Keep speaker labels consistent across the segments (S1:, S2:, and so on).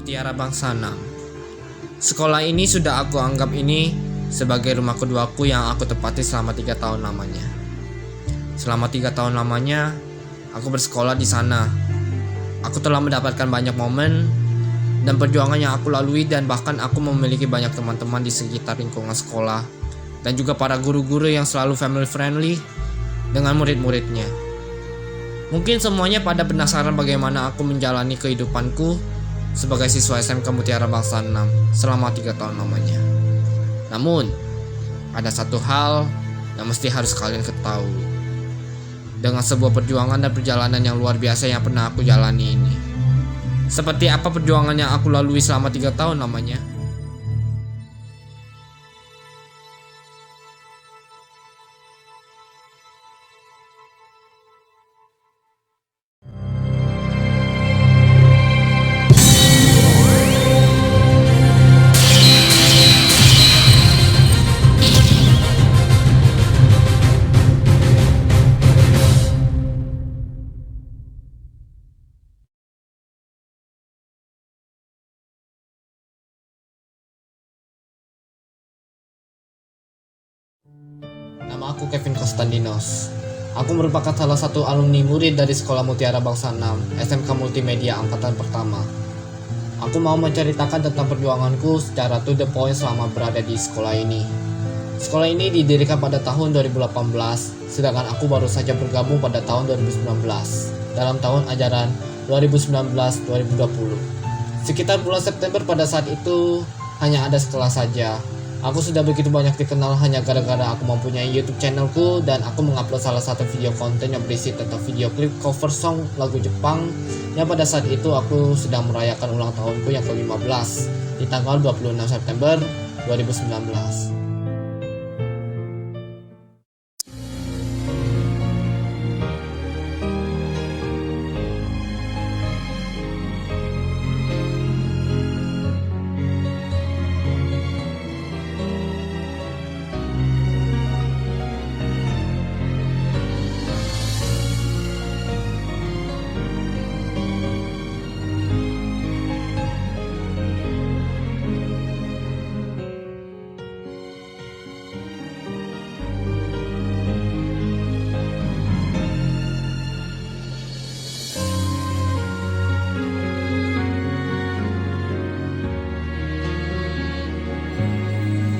S1: Mutiara Bangsa 6. Sekolah ini sudah aku anggap ini sebagai rumah keduaku yang aku tepati selama 3 tahun lamanya. Selama 3 tahun lamanya, aku bersekolah di sana. Aku telah mendapatkan banyak momen dan perjuangan yang aku lalui, dan bahkan aku memiliki banyak teman-teman di sekitar lingkungan sekolah dan juga para guru-guru yang selalu family friendly dengan murid-muridnya. Mungkin semuanya pada penasaran bagaimana aku menjalani kehidupanku sebagai siswa SMK Mutiara Bangsa 6 selama 3 tahun lamanya. Namun, ada satu hal yang mesti harus kalian ketahui. Dengan sebuah perjuangan dan perjalanan yang luar biasa yang pernah aku jalani ini. Seperti apa perjuangan yang aku lalui selama 3 tahun lamanya? Nama aku Kevin Konstantinos. Aku merupakan salah satu alumni murid dari Sekolah Mutiara Bangsa 6 SMK Multimedia Angkatan Pertama. Aku mau menceritakan tentang perjuanganku secara to the point selama berada di sekolah ini. Sekolah ini didirikan pada tahun 2018, sedangkan aku baru saja bergabung pada tahun 2019 dalam tahun ajaran 2019-2020. Sekitar bulan September pada saat itu hanya ada sekelas saja. Aku sudah begitu banyak dikenal hanya gara-gara aku mempunyai YouTube channelku dan aku mengupload salah satu video konten yang berisi tentang video klip cover song lagu Jepang yang pada saat itu aku sedang merayakan ulang tahunku yang ke-15 di tanggal 26 September 2019.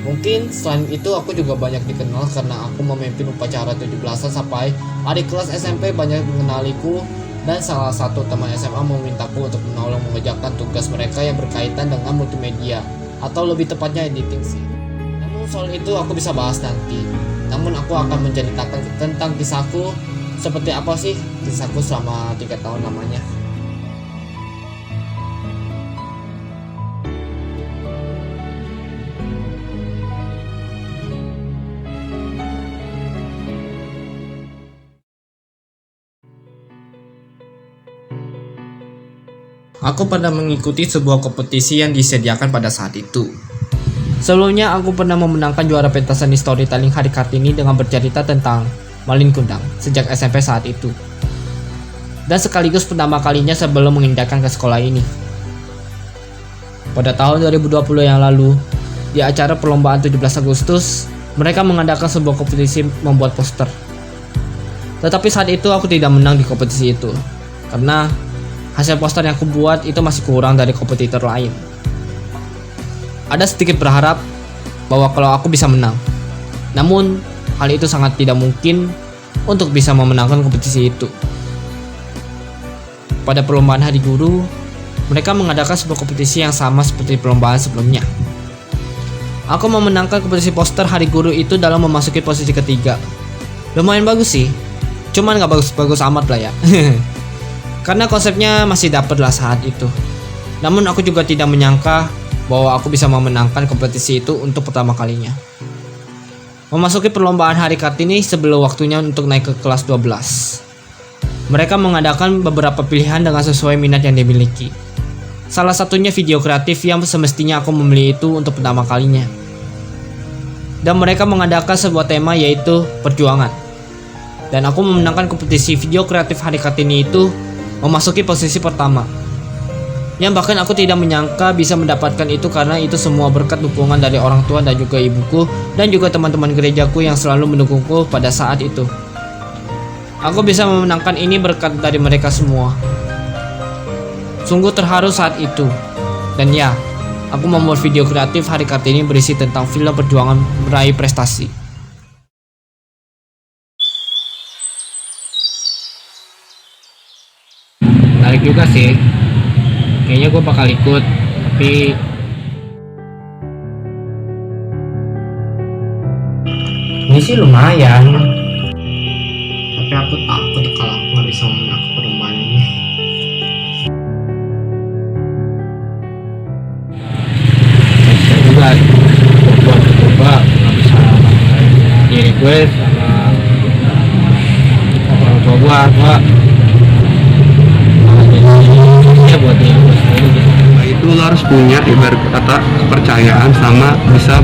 S1: Mungkin selain itu aku juga banyak dikenal karena aku memimpin upacara 17-an sampai adik kelas SMP banyak mengenaliku, dan salah satu teman SMA memintaku untuk menolong mengerjakan tugas mereka yang berkaitan dengan multimedia atau lebih tepatnya editing sih. Namun soal itu aku bisa bahas nanti. Namun aku akan menceritakan tentang kisahku, seperti apa sih kisahku selama 3 tahun lamanya. Aku pernah mengikuti sebuah kompetisi yang disediakan pada saat itu. Sebelumnya aku pernah memenangkan juara pentas seni storytelling Hari Kartini dengan bercerita tentang Malin Kundang sejak SMP saat itu. Dan sekaligus pertama kalinya sebelum mengindahkan ke sekolah ini. Pada tahun 2020 yang lalu, di acara perlombaan 17 Agustus, mereka mengadakan sebuah kompetisi membuat poster. Tetapi saat itu aku tidak menang di kompetisi itu, karena hasil poster yang aku buat itu masih kurang dari kompetitor lain. Ada sedikit berharap bahwa kalau aku bisa menang. Namun, hal itu sangat tidak mungkin untuk bisa memenangkan kompetisi itu. Pada perlombaan Hari Guru, mereka mengadakan sebuah kompetisi yang sama seperti perlombaan sebelumnya. Aku memenangkan kompetisi poster Hari Guru itu dalam memasuki posisi ketiga. Lumayan bagus sih, cuman gak bagus-bagus amat lah ya. Karena konsepnya masih dapet lah saat itu. Namun aku juga tidak menyangka bahwa aku bisa memenangkan kompetisi itu untuk pertama kalinya. Memasuki perlombaan Hari Kartini sebelum waktunya untuk naik ke kelas 12. Mereka mengadakan beberapa pilihan dengan sesuai minat yang dimiliki. Salah satunya video kreatif yang semestinya aku memilih itu untuk pertama kalinya. Dan mereka mengadakan sebuah tema yaitu perjuangan. Dan aku memenangkan kompetisi video kreatif Hari Kartini itu memasuki posisi pertama. Yang bahkan aku tidak menyangka bisa mendapatkan itu, karena itu semua berkat dukungan dari orang tua dan juga ibuku dan juga teman-teman gerejaku yang selalu mendukungku pada saat itu. Aku bisa memenangkan ini berkat dari mereka semua. Sungguh terharu saat itu. Dan ya, aku membuat video kreatif hari Kartini berisi tentang film perjuangan meraih prestasi. Menarik juga sih. Kayaknya gue bakal ikut, tapi ini sih lumayan. Tapi aku takut kalau aku nggak bisa menangkap perlombaan ini. Saya juga coba nggak bisa diri gue sama orang tua gue ya buat diri gue sendiri gitu.
S2: Itu lo harus punya ibarat kata kepercayaan sama bisa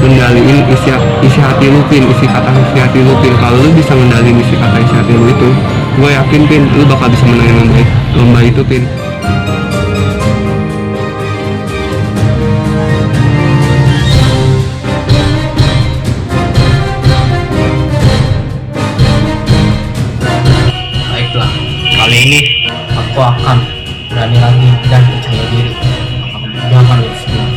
S2: mendaliin isi hati lu Pin, isi hati lu Pin. Kalau lu bisa mendaliin isi hati lu itu, gue yakin Pin, lu bakal bisa menangin lomba itu Pin.
S1: Baiklah, kali ini aku akan berani lagi dan percaya diri. Aku akan lulus semua.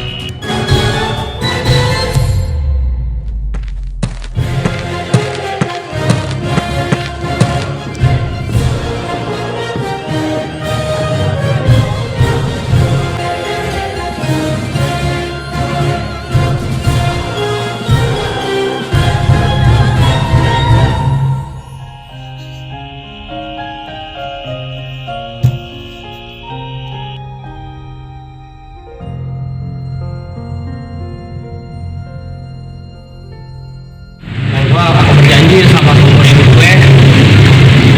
S1: Sama seumur hidup gue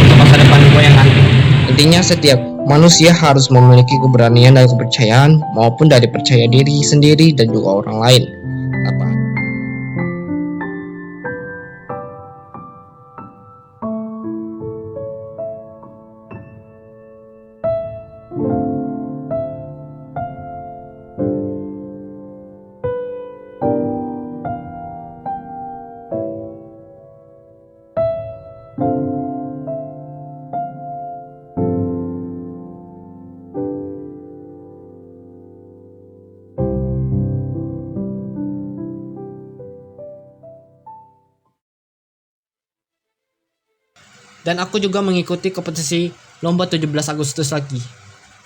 S1: untuk masa depan gue yang nanti. Intinya setiap manusia harus memiliki keberanian dan kepercayaan maupun dari percaya diri sendiri dan juga orang lain. Apa? Dan aku juga mengikuti kompetisi lomba 17 Agustus lagi.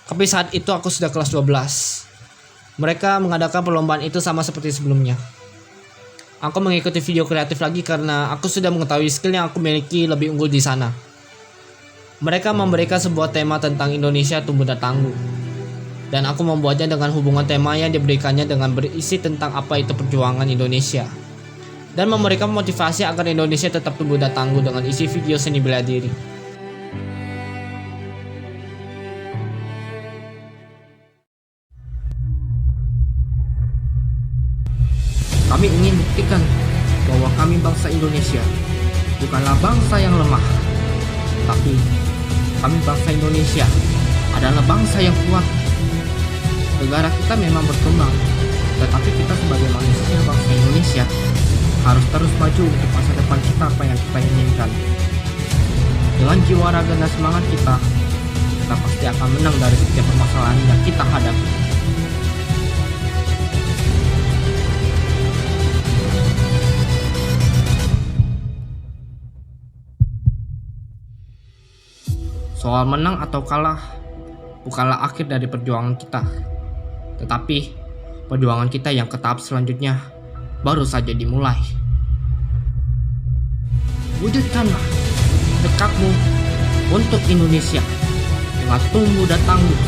S1: Tapi saat itu aku sudah kelas 12. Mereka mengadakan perlombaan itu sama seperti sebelumnya. Aku mengikuti video kreatif lagi karena aku sudah mengetahui skill yang aku miliki lebih unggul di sana. Mereka memberikan sebuah tema tentang Indonesia tumbuh dan tangguh. Dan aku membuatnya dengan hubungan tema yang diberikannya dengan berisi tentang apa itu perjuangan Indonesia. Dan memberikan motivasi agar Indonesia tetap tumbuh dan tangguh dengan isi video seni bela diri. Kami ingin buktikan bahwa kami bangsa Indonesia bukanlah bangsa yang lemah, tapi kami bangsa Indonesia adalah bangsa yang kuat. Negara kita memang berkembang, tetapi kita sebagai manusia bangsa Indonesia harus terus maju untuk masa depan kita apa yang kita inginkan. Dengan jiwa raga dan semangat kita pasti akan menang dari setiap permasalahan yang kita hadapi. Soal menang atau kalah bukanlah akhir dari perjuangan kita, tetapi perjuangan kita yang ke tahap selanjutnya baru saja dimulai. Wujudkanlah dekatmu untuk Indonesia dengan tumbuh dan tangguh.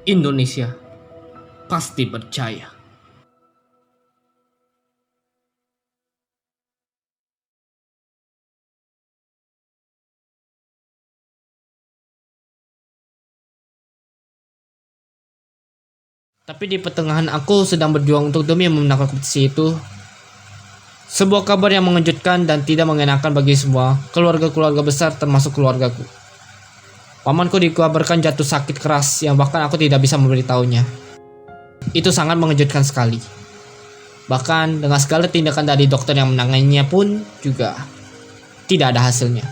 S1: Indonesia pasti percaya. Tapi di pertengahan aku sedang berjuang untuk demi memenangkan kompetisi itu, Sebuah kabar yang mengejutkan dan tidak mengenakan bagi semua keluarga-keluarga besar termasuk keluargaku. Pamanku dikabarkan jatuh sakit keras yang bahkan aku tidak bisa memberitahunya. Itu sangat mengejutkan sekali. Bahkan dengan segala tindakan dari dokter yang menanganinya pun juga tidak ada hasilnya.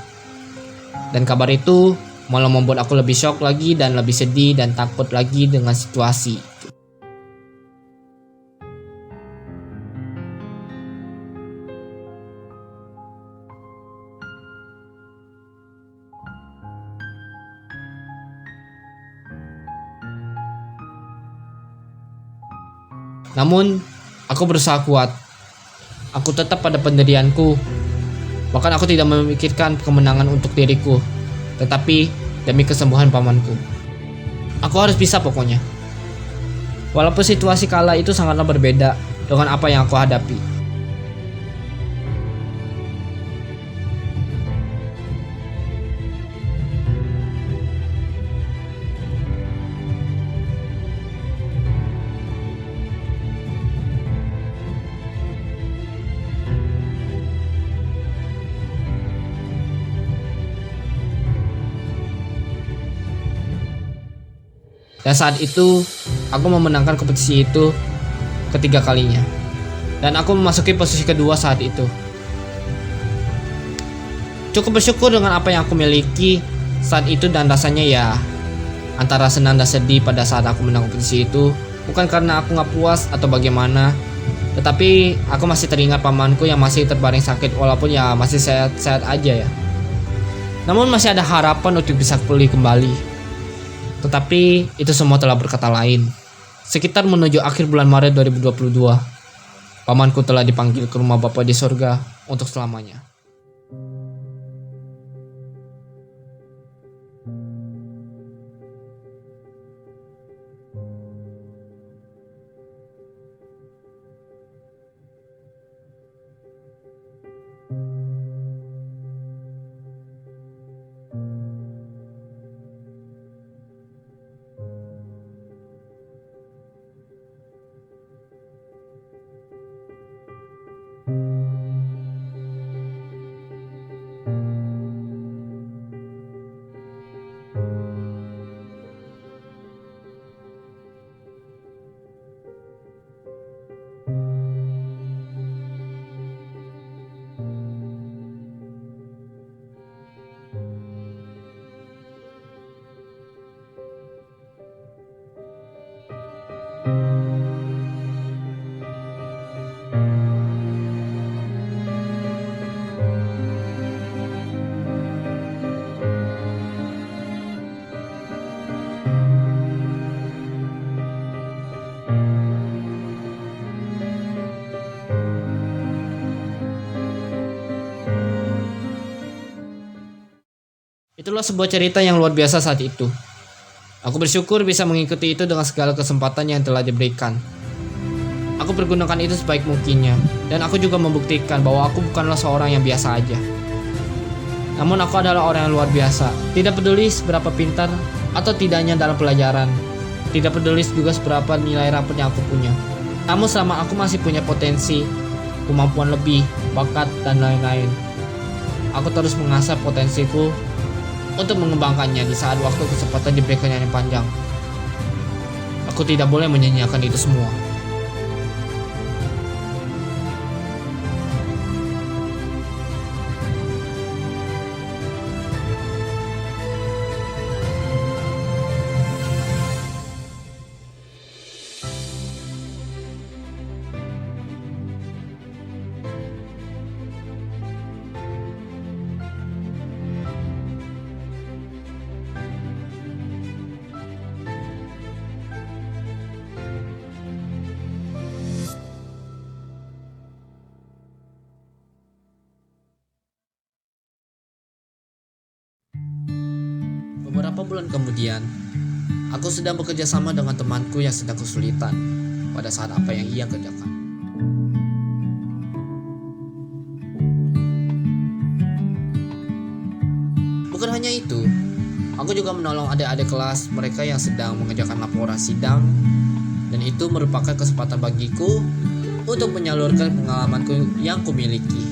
S1: Dan kabar itu malah membuat aku lebih shock lagi dan lebih sedih dan takut lagi dengan situasi. Namun, aku berusaha kuat. Aku tetap pada pendirianku. Bahkan aku tidak memikirkan kemenangan untuk diriku, tetapi demi kesembuhan pamanku. Aku harus bisa pokoknya. Walaupun situasi kala itu sangatlah berbeda dengan apa yang aku hadapi. Dan saat itu, aku memenangkan kompetisi itu ketiga kalinya. Dan aku memasuki posisi kedua saat itu. Cukup bersyukur dengan apa yang aku miliki saat itu dan rasanya ya antara senang dan sedih pada saat aku menang kompetisi itu. Bukan karena aku gak puas atau bagaimana, tetapi aku masih teringat pamanku yang masih terbaring sakit walaupun ya masih sehat-sehat aja ya. Namun masih ada harapan untuk bisa pulih kembali. Tetapi itu semua telah berkata lain. Sekitar menuju akhir bulan Maret 2022, pamanku telah dipanggil ke rumah Bapa di sorga untuk selamanya. Itulah sebuah cerita yang luar biasa saat itu. Aku bersyukur bisa mengikuti itu dengan segala kesempatan yang telah diberikan. Aku pergunakan itu sebaik mungkinnya, dan aku juga membuktikan bahwa aku bukanlah seorang yang biasa aja. Namun aku adalah orang yang luar biasa. Tidak peduli seberapa pintar atau tidaknya dalam pelajaran. Tidak peduli juga seberapa nilai rapor yang aku punya. Namun selama aku masih punya potensi, kemampuan lebih, bakat, dan lain-lain, aku terus mengasah potensiku untuk mengembangkannya di saat waktu kesempatan diberikan yang panjang. Aku tidak boleh menyanyiakan itu semua. Beberapa bulan kemudian, aku sedang bekerja sama dengan temanku yang sedang kesulitan pada saat apa yang ia kerjakan. Bukan hanya itu, aku juga menolong adik-adik kelas mereka yang sedang mengerjakan laporan sidang, dan itu merupakan kesempatan bagiku untuk menyalurkan pengalamanku yang kumiliki.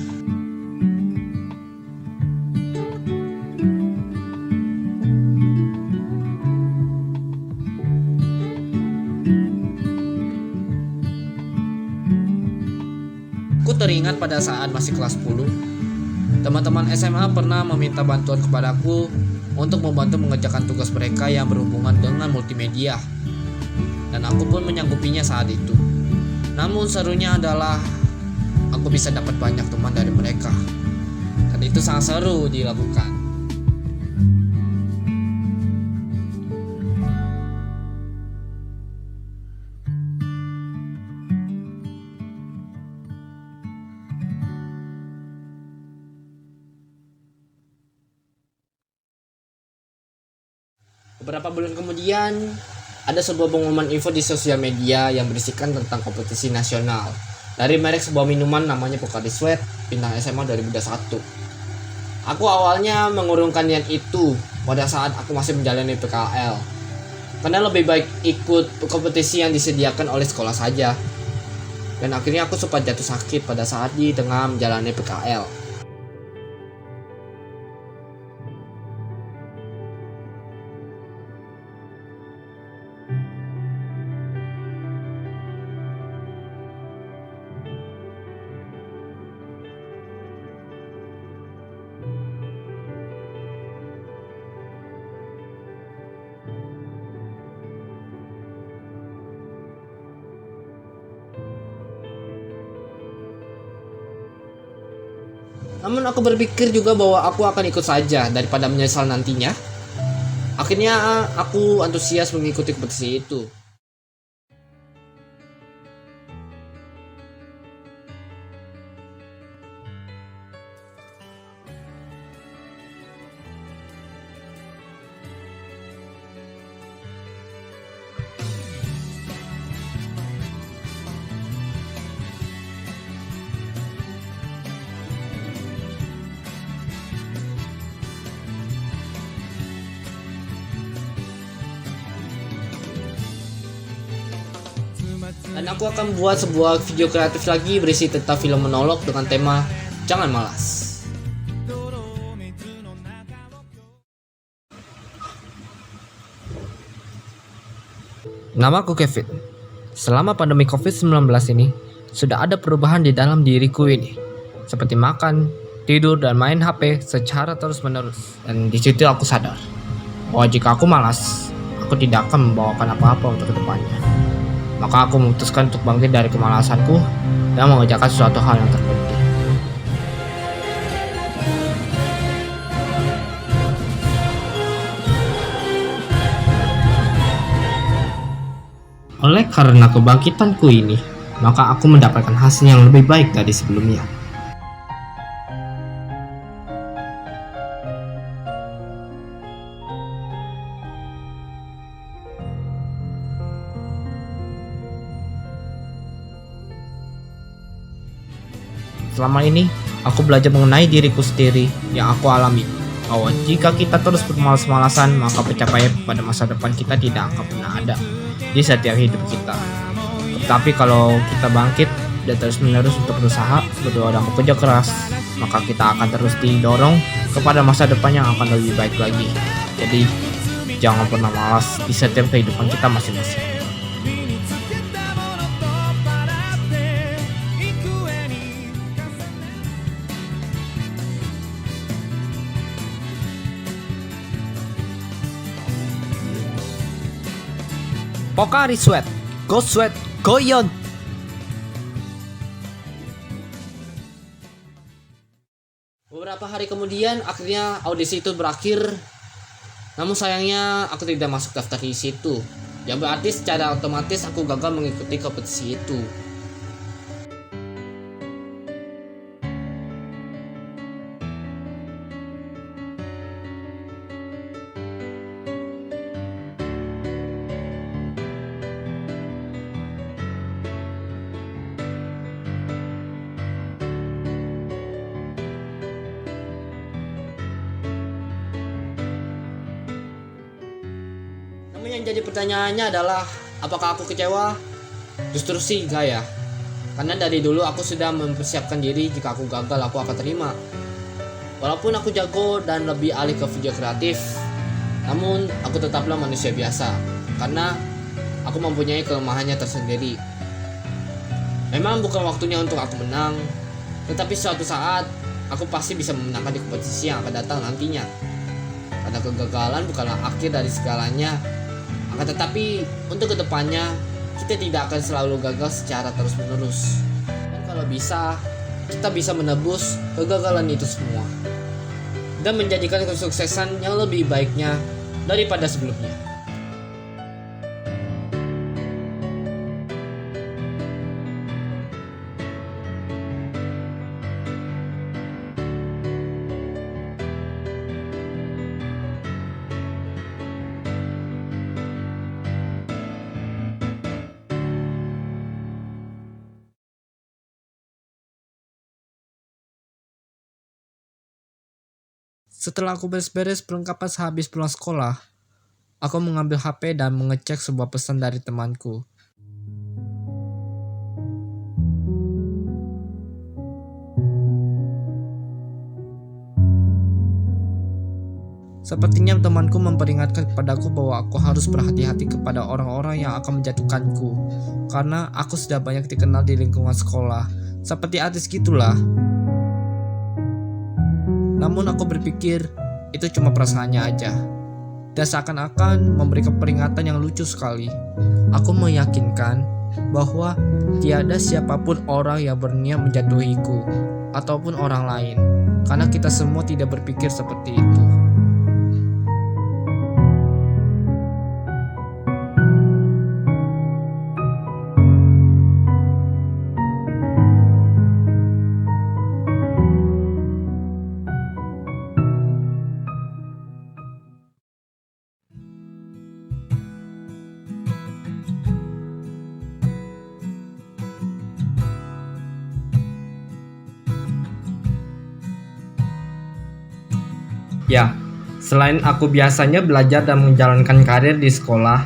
S1: Aku teringat pada saat masih kelas 10, teman-teman SMA pernah meminta bantuan kepadaku untuk membantu mengerjakan tugas mereka yang berhubungan dengan multimedia. Dan aku pun menyanggupinya saat itu. Namun serunya adalah aku bisa dapat banyak teman dari mereka. Dan itu sangat seru dilakukan. Beberapa bulan kemudian, ada sebuah pengumuman info di sosial media yang berisikan tentang kompetisi nasional dari merek sebuah minuman namanya Pocari Sweat bintang SMA 2021. Aku awalnya mengurungkan niat itu pada saat aku masih menjalani PKL, karena lebih baik ikut kompetisi yang disediakan oleh sekolah saja. Dan akhirnya aku sempat jatuh sakit pada saat di tengah menjalani PKL. Namun aku berpikir juga bahwa aku akan ikut saja daripada menyesal nantinya. Akhirnya aku antusias mengikuti kompetisi itu. Dan aku akan buat sebuah video kreatif lagi berisi tentang film monolog dengan tema Jangan Malas. Nama aku Kevin. Selama pandemi COVID-19 ini, sudah ada perubahan di dalam diriku ini. Seperti makan, tidur, dan main HP secara terus-menerus. Dan di situ aku sadar bahwa jika aku malas, aku tidak akan membawakan apa-apa untuk kedepannya. Maka aku memutuskan untuk bangkit dari kemalasanku dan mengerjakan sesuatu hal yang terpenting. Oleh karena kebangkitanku ini, maka aku mendapatkan hasil yang lebih baik dari sebelumnya. Selama ini, aku belajar mengenai diriku sendiri yang aku alami, bahwa jika kita terus bermalas-malasan, maka pencapaian pada masa depan kita tidak akan pernah ada di setiap hidup kita. Tetapi kalau kita bangkit dan terus-menerus untuk berusaha, berdoa dan bekerja keras, maka kita akan terus didorong kepada masa depan yang akan lebih baik lagi. Jadi, jangan pernah malas di setiap kehidupan kita masing-masing. Pocari Sweat, Go Sweat, Go Yon. Beberapa hari kemudian akhirnya audisi itu berakhir. Namun sayangnya aku tidak masuk daftar di situ. Yang berarti secara otomatis aku gagal mengikuti kompetisi itu. Namun yang jadi pertanyaannya adalah, apakah aku kecewa? Justru sih enggak ya. Karena dari dulu aku sudah mempersiapkan diri jika aku gagal aku akan terima. Walaupun aku jago dan lebih ahli ke video kreatif, namun aku tetaplah manusia biasa karena aku mempunyai kelemahannya tersendiri. Memang bukan waktunya untuk aku menang, tetapi suatu saat aku pasti bisa memenangkan di kompetisi yang akan datang nantinya. Karena kegagalan bukanlah akhir dari segalanya. Akan tetapi untuk kedepannya kita tidak akan selalu gagal secara terus-menerus. Dan kalau bisa, kita bisa menebus kegagalan itu semua dan menjadikan kesuksesan yang lebih baiknya daripada sebelumnya. Setelah aku beres-beres perlengkapan sehabis pulang sekolah, aku mengambil HP dan mengecek sebuah pesan dari temanku. Sepertinya temanku memperingatkan kepadaku bahwa aku harus berhati-hati kepada orang-orang yang akan menjatuhkanku, karena aku sudah banyak dikenal di lingkungan sekolah, seperti artis gitulah. Namun aku berpikir itu cuma perasaannya aja, dan seakan-akan memberikan peringatan yang lucu sekali. Aku meyakinkan bahwa tiada siapapun orang yang berniat menjatuhiku ataupun orang lain, karena kita semua tidak berpikir seperti itu. Ya, selain aku biasanya belajar dan menjalankan karir di sekolah,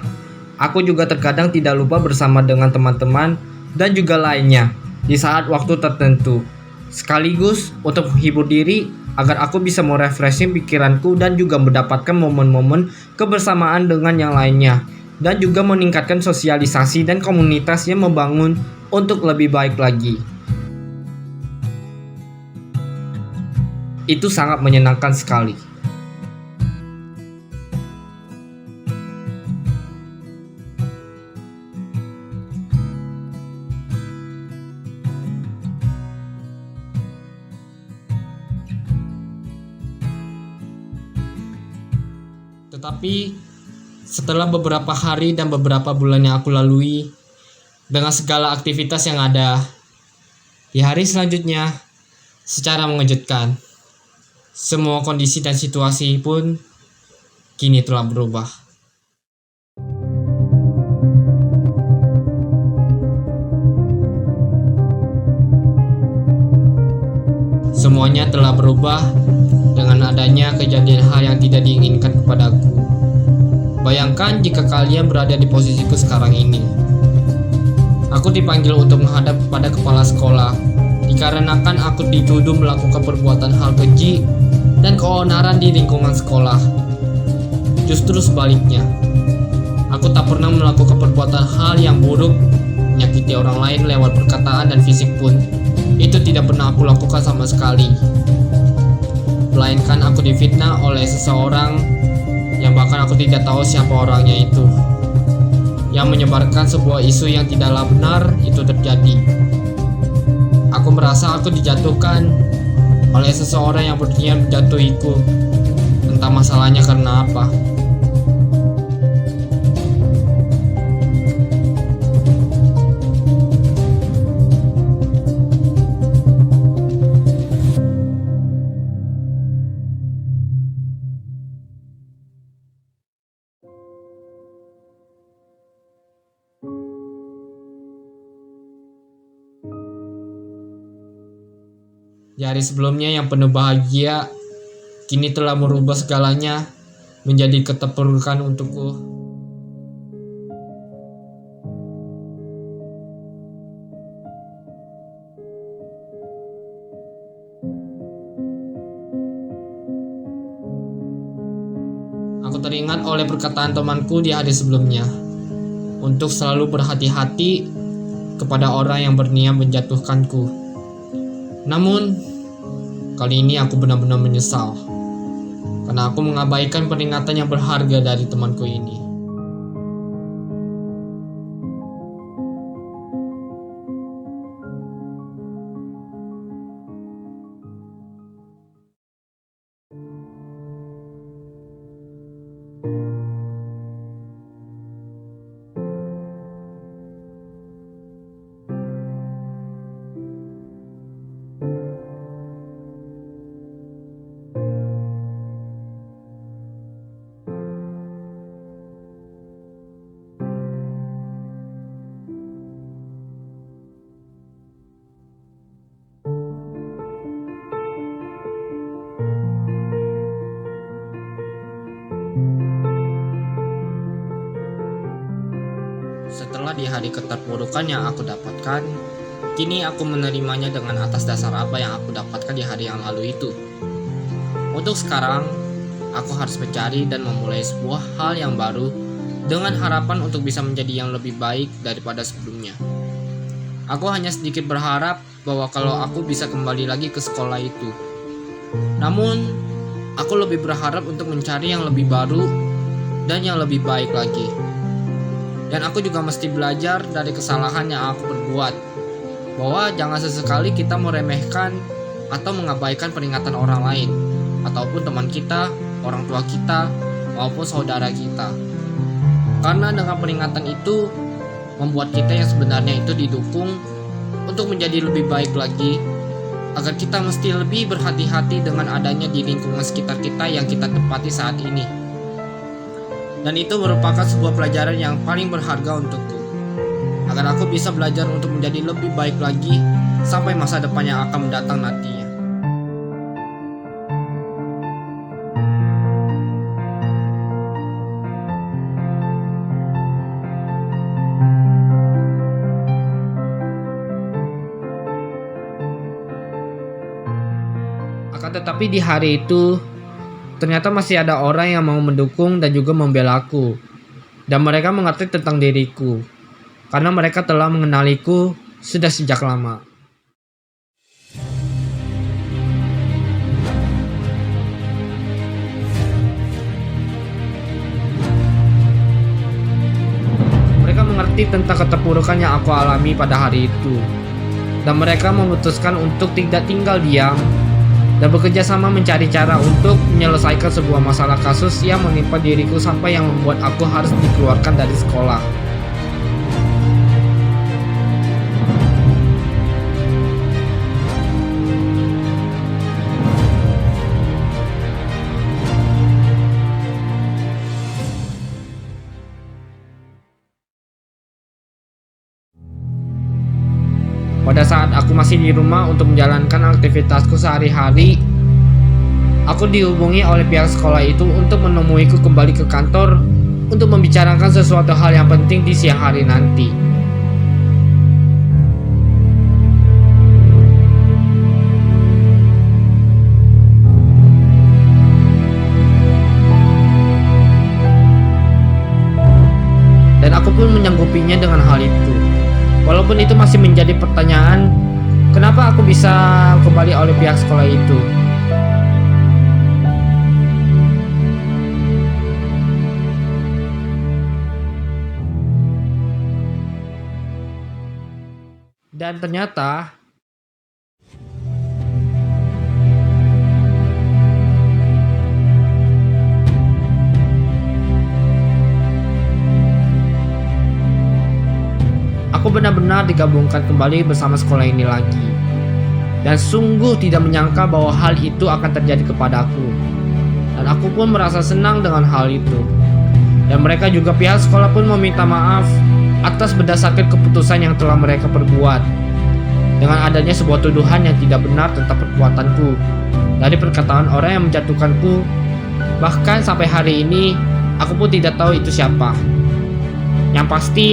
S1: aku juga terkadang tidak lupa bersama dengan teman-teman dan juga lainnya di saat waktu tertentu. Sekaligus untuk menghibur diri agar aku bisa merefreshing pikiranku dan juga mendapatkan momen-momen kebersamaan dengan yang lainnya. Dan juga meningkatkan sosialisasi dan komunitas yang membangun untuk lebih baik lagi. Itu sangat menyenangkan sekali. Tetapi setelah beberapa hari dan beberapa bulan yang aku lalui dengan segala aktivitas yang ada, di hari selanjutnya secara mengejutkan, semua kondisi dan situasi pun kini telah berubah. Semuanya telah berubah dengan adanya kejadian hal yang tidak diinginkan kepadaku. Bayangkan jika kalian berada di posisiku sekarang ini. Aku dipanggil untuk menghadap pada kepala sekolah dikarenakan aku dituduh melakukan perbuatan hal keji dan keonaran di lingkungan sekolah. Justru sebaliknya, aku tak pernah melakukan perbuatan hal yang buruk, menyakiti orang lain lewat perkataan dan fisik pun. Itu tidak pernah aku lakukan sama sekali. Melainkan aku difitnah oleh seseorang yang bahkan aku tidak tahu siapa orangnya itu, yang menyebarkan sebuah isu yang tidaklah benar itu terjadi. Aku merasa aku dijatuhkan oleh seseorang yang berniat menjatuhiku. Entah masalahnya karena apa. Di hari sebelumnya yang penuh bahagia, kini telah merubah segalanya menjadi keterpurukan untukku. teringat oleh perkataan temanku di hari sebelumnya untuk selalu berhati-hati kepada orang yang berniat menjatuhkanku. Namun, kali ini aku benar-benar menyesal karena aku mengabaikan peringatan yang berharga dari temanku ini. Setelah di hari keterpurukan yang aku dapatkan, kini aku menerimanya dengan atas dasar apa yang aku dapatkan di hari yang lalu itu. Untuk sekarang, aku harus mencari dan memulai sebuah hal yang baru dengan harapan untuk bisa menjadi yang lebih baik daripada sebelumnya. Aku hanya sedikit berharap bahwa kalau aku bisa kembali lagi ke sekolah itu. Namun, aku lebih berharap untuk mencari yang lebih baru dan yang lebih baik lagi. Dan aku juga mesti belajar dari kesalahan yang aku perbuat, bahwa jangan sesekali kita meremehkan atau mengabaikan peringatan orang lain, ataupun teman kita, orang tua kita, maupun saudara kita. Karena dengan peringatan itu membuat kita yang sebenarnya itu didukung untuk menjadi lebih baik lagi, agar kita mesti lebih berhati-hati dengan adanya di lingkungan sekitar kita yang kita tempati saat ini. Dan itu merupakan sebuah pelajaran yang paling berharga untukku, agar aku bisa belajar untuk menjadi lebih baik lagi sampai masa depan yang akan mendatang nantinya. Akan tetapi di hari itu ternyata masih ada orang yang mau mendukung dan juga membela aku. Dan mereka mengerti tentang diriku, karena mereka telah mengenaliku sudah sejak lama. Mereka mengerti tentang keterpurukan yang aku alami pada hari itu. Dan mereka memutuskan untuk tidak tinggal diam dan bekerja sama mencari cara untuk menyelesaikan sebuah masalah kasus yang menimpa diriku sampai yang membuat aku harus dikeluarkan dari sekolah. Pada saat aku masih di rumah untuk menjalankan aktivitasku sehari-hari, aku dihubungi oleh pihak sekolah itu untuk menemuiku kembali ke kantor untuk membicarakan sesuatu hal yang penting di siang hari nanti. Dan aku pun menyanggupinya dengan hal itu. Walaupun itu masih menjadi pertanyaan, kenapa aku bisa kembali oleh pihak sekolah itu? Dan ternyata aku benar-benar digabungkan kembali bersama sekolah ini lagi. Dan sungguh tidak menyangka bahwa hal itu akan terjadi kepadaku. Dan aku pun merasa senang dengan hal itu. Dan mereka juga pihak sekolah pun meminta maaf atas berdasarkan keputusan yang telah mereka perbuat. Dengan adanya sebuah tuduhan yang tidak benar tentang perbuatanku dari perkataan orang yang menjatuhkanku. Bahkan sampai hari ini aku pun tidak tahu itu siapa. Yang pasti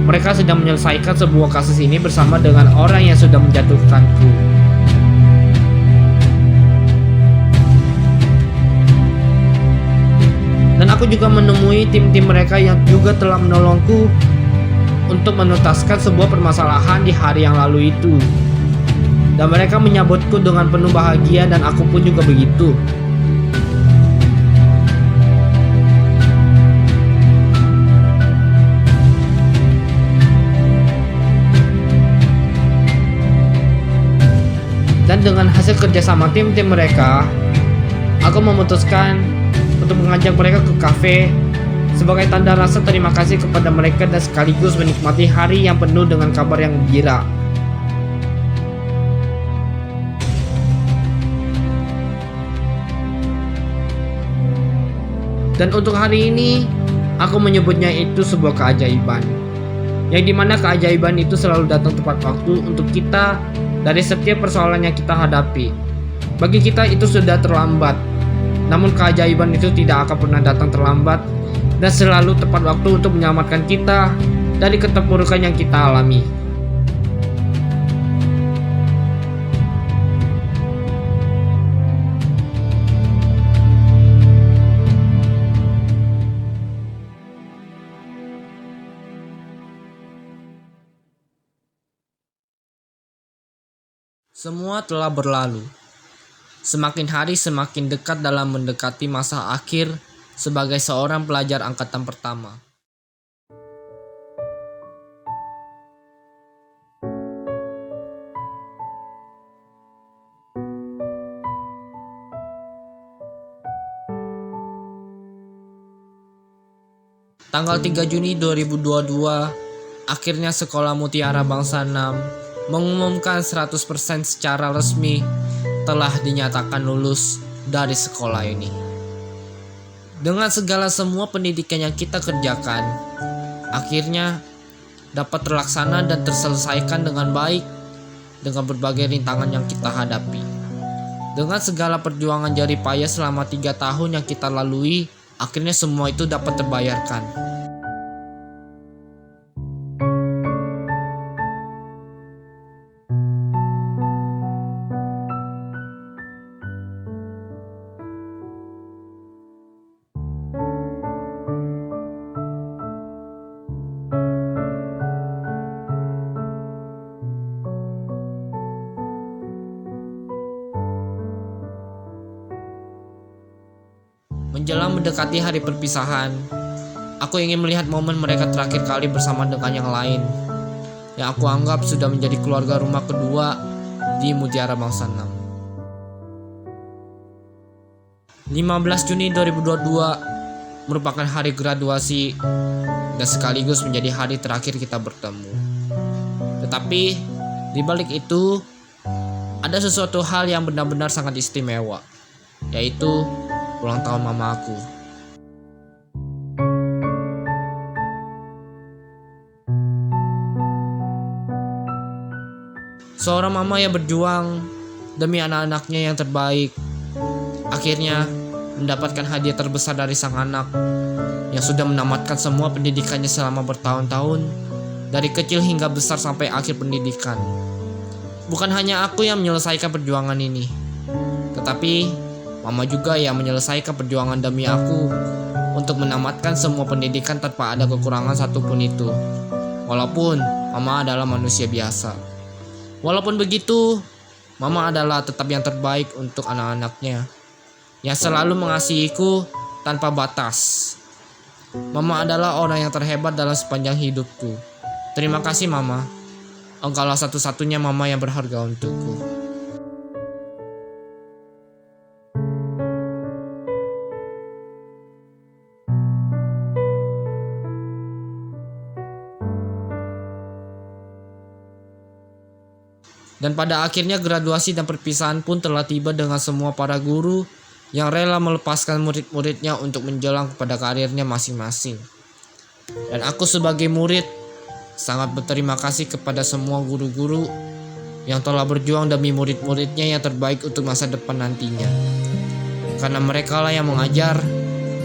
S1: mereka sedang menyelesaikan sebuah kasus ini bersama dengan orang yang sudah menjatuhkanku. Dan aku aku juga menemui tim-tim mereka yang juga telah menolongku untuk menuntaskan sebuah permasalahan di hari yang lalu itu. Dan mereka menyambutku dengan penuh bahagia dan aku pun juga begitu. Dan dengan hasil kerjasama tim-tim mereka, aku memutuskan untuk mengajak mereka ke kafe sebagai tanda rasa terima kasih kepada mereka dan sekaligus menikmati hari yang penuh dengan kabar yang gembira. Dan untuk hari ini, aku menyebutnya itu sebuah keajaiban. Yang dimana keajaiban itu selalu datang tepat waktu untuk kita dari setiap persoalan yang kita hadapi. Bagi kita itu sudah terlambat, namun keajaiban itu tidak akan pernah datang terlambat dan selalu tepat waktu untuk menyelamatkan kita dari keterpurukan yang kita alami. Semua telah berlalu. Semakin hari semakin dekat dalam mendekati masa akhir sebagai seorang pelajar angkatan pertama. Tanggal 3 Juni 2022, akhirnya Sekolah Mutiara Bangsa 6 mengumumkan 100% secara resmi telah dinyatakan lulus dari sekolah ini. Dengan segala semua pendidikan yang kita kerjakan, akhirnya dapat terlaksana dan terselesaikan dengan baik dengan berbagai rintangan yang kita hadapi. Dengan segala perjuangan jerih payah selama 3 tahun yang kita lalui, akhirnya semua itu dapat terbayarkan. Menjelang mendekati hari perpisahan, aku ingin melihat momen mereka terakhir kali bersama dengan yang lain, yang aku anggap sudah menjadi keluarga rumah kedua di Mutiara Bangsa 6. 15 Juni 2022 merupakan hari graduasi dan sekaligus menjadi hari terakhir kita bertemu. Tetapi di balik itu ada sesuatu hal yang benar-benar sangat istimewa, yaitu ulang tahun mama aku. Seorang mama yang berjuang demi anak-anaknya yang terbaik, akhirnya mendapatkan hadiah terbesar dari sang anak yang sudah menamatkan semua pendidikannya selama bertahun-tahun, dari kecil hingga besar sampai akhir pendidikan. Bukan hanya aku yang menyelesaikan perjuangan ini, tetapi mama juga yang menyelesaikan perjuangan demi aku untuk menamatkan semua pendidikan tanpa ada kekurangan satupun itu. Walaupun mama adalah manusia biasa. Walaupun begitu, mama adalah tetap yang terbaik untuk anak-anaknya, yang selalu mengasihiku tanpa batas. Mama adalah orang yang terhebat dalam sepanjang hidupku. Terima kasih mama. Engkaulah satu-satunya mama yang berharga untukku. Dan pada akhirnya graduasi dan perpisahan pun telah tiba dengan semua para guru yang rela melepaskan murid-muridnya untuk menjelang kepada karirnya masing-masing. Dan aku sebagai murid sangat berterima kasih kepada semua guru-guru yang telah berjuang demi murid-muridnya yang terbaik untuk masa depan nantinya. Karena mereka lah yang mengajar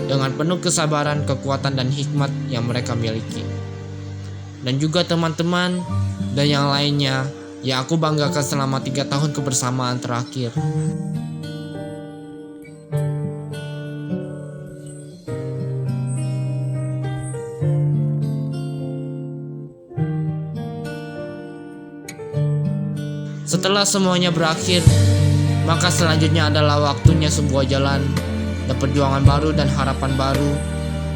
S1: dengan penuh kesabaran, kekuatan, dan hikmat yang mereka miliki. Dan juga teman-teman dan yang lainnya yang aku banggakan selama 3 tahun kebersamaan terakhir. Setelah semuanya berakhir, maka selanjutnya adalah waktunya sebuah jalan dan perjuangan baru dan harapan baru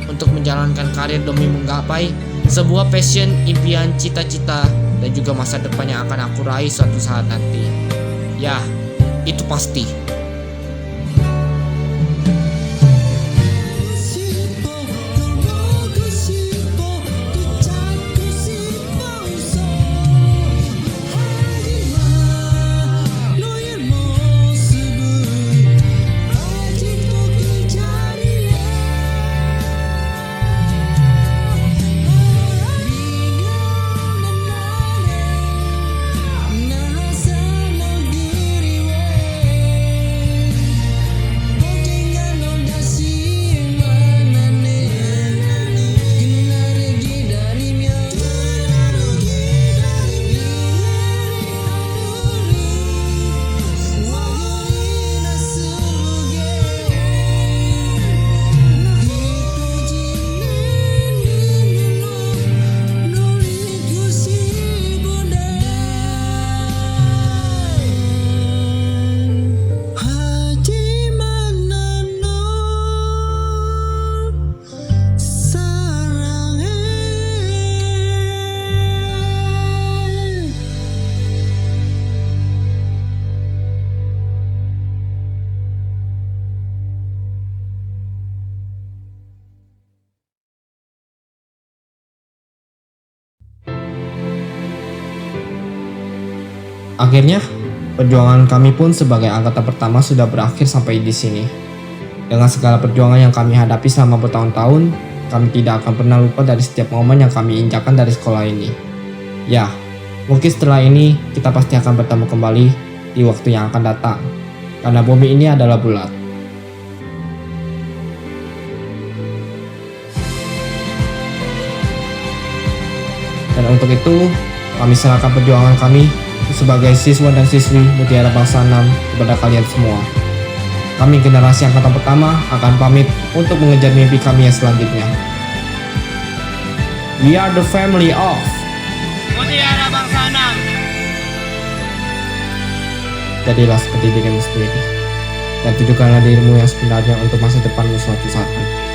S1: untuk menjalankan karir demi menggapai sebuah passion, impian, cita-cita, dan juga masa depan yang akan aku raih suatu saat nanti. Ya, itu pasti. Akhirnya, perjuangan kami pun sebagai angkatan pertama sudah berakhir sampai di sini. Dengan segala perjuangan yang kami hadapi selama bertahun-tahun, kami tidak akan pernah lupa dari setiap momen yang kami injakan dari sekolah ini. Ya, mungkin setelah ini kita pasti akan bertemu kembali di waktu yang akan datang, karena bumi ini adalah bulat. Dan untuk itu, kami serahkan perjuangan kami sebagai siswa dan siswi Mutiara Bangsa 6 kepada kalian semua. Kami generasi angkatan pertama akan pamit untuk mengejar mimpi kami yang selanjutnya. We are the family of
S3: Mutiara Bangsa 6.
S1: Jadilah seperti dirimu sendiri, dan tunjukkanlah dirimu yang sebenarnya untuk masa depanmu suatu saat nanti.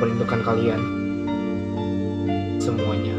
S1: merindukan kalian semuanya.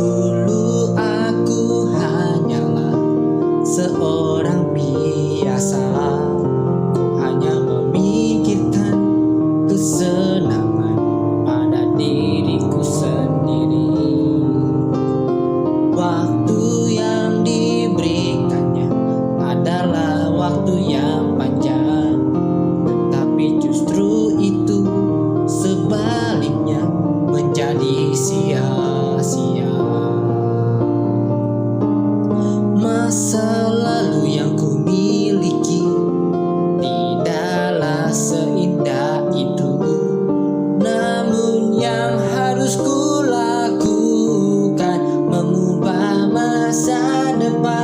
S4: Dulu aku hanyalah seorang biasa. Ku hanya memikirkan kesenangan pada diriku sendiri. Waktu yang diberikannya adalah waktu yang panjang, tetapi justru itu sebaliknya menjadi sia-sia. Masa lalu yang ku miliki tidaklah seindah itu, namun yang harus ku lakukan mengubah masa depan.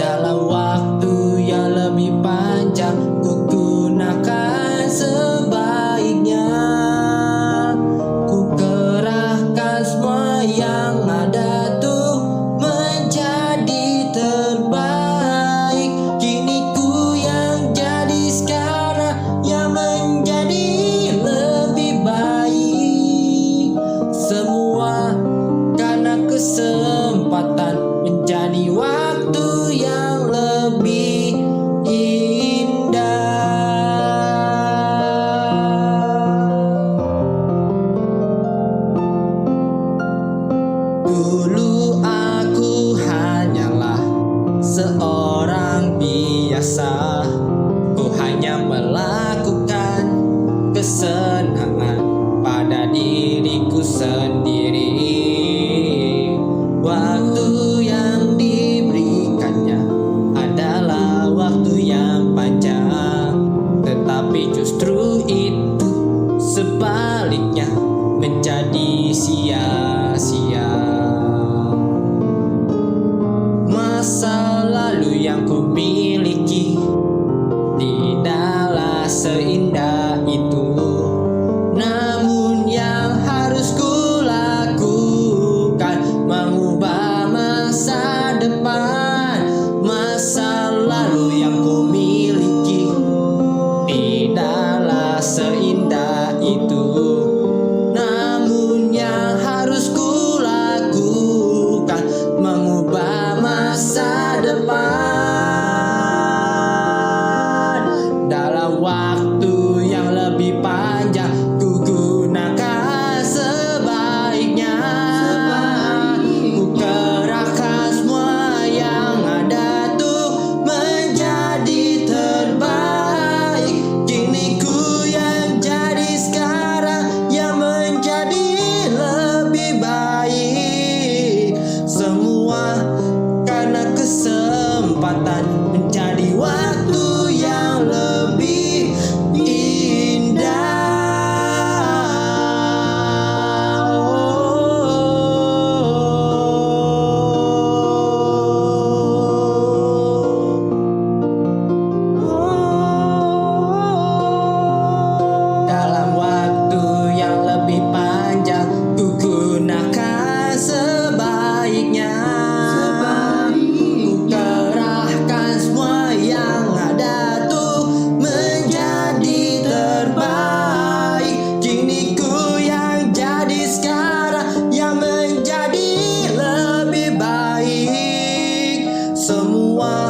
S4: Dalam waktu yang lebih panjang ku gunakan sebaiknya. Ku kerahkan semua yang ada tuh menjadi terbaik. Kini ku yang jadi sekarang yang menjadi lebih baik. Semua karena kesempatan menjadi waktu yang lebih indah. Dulu aku hanyalah seorang biasa. Ku hanya melakukan kesenangan pada diriku sendiri. Waktu yang diberikannya adalah waktu yang panjang, tetapi justru itu sebaliknya menjadi sia-sia. Masa lalu yang ku miliki tidaklah seindah itu, namun yang harus ku lakukan mengubah masa depan. Masa lalu yang ku miliki tidaklah seindah itu, namun yang harus ku lakukan mengubah masa depan. Dalam waktu yang lebih panjang ku gunakan sebaiknya. Ku kerahkan semua yang ada tuh menjadi terbaik. Kini ku yang jadi sekarang yang menjadi lebih baik. Semua karena kesempatan menjadi waktu yang lebih indah. Dalam waktu yang lebih panjang ku gunakan sebaiknya. Ku kerahkan semua yang ada tuh menjadi terbaik. Kini ku yang jadi sekarang yang menjadi lebih baik. Semua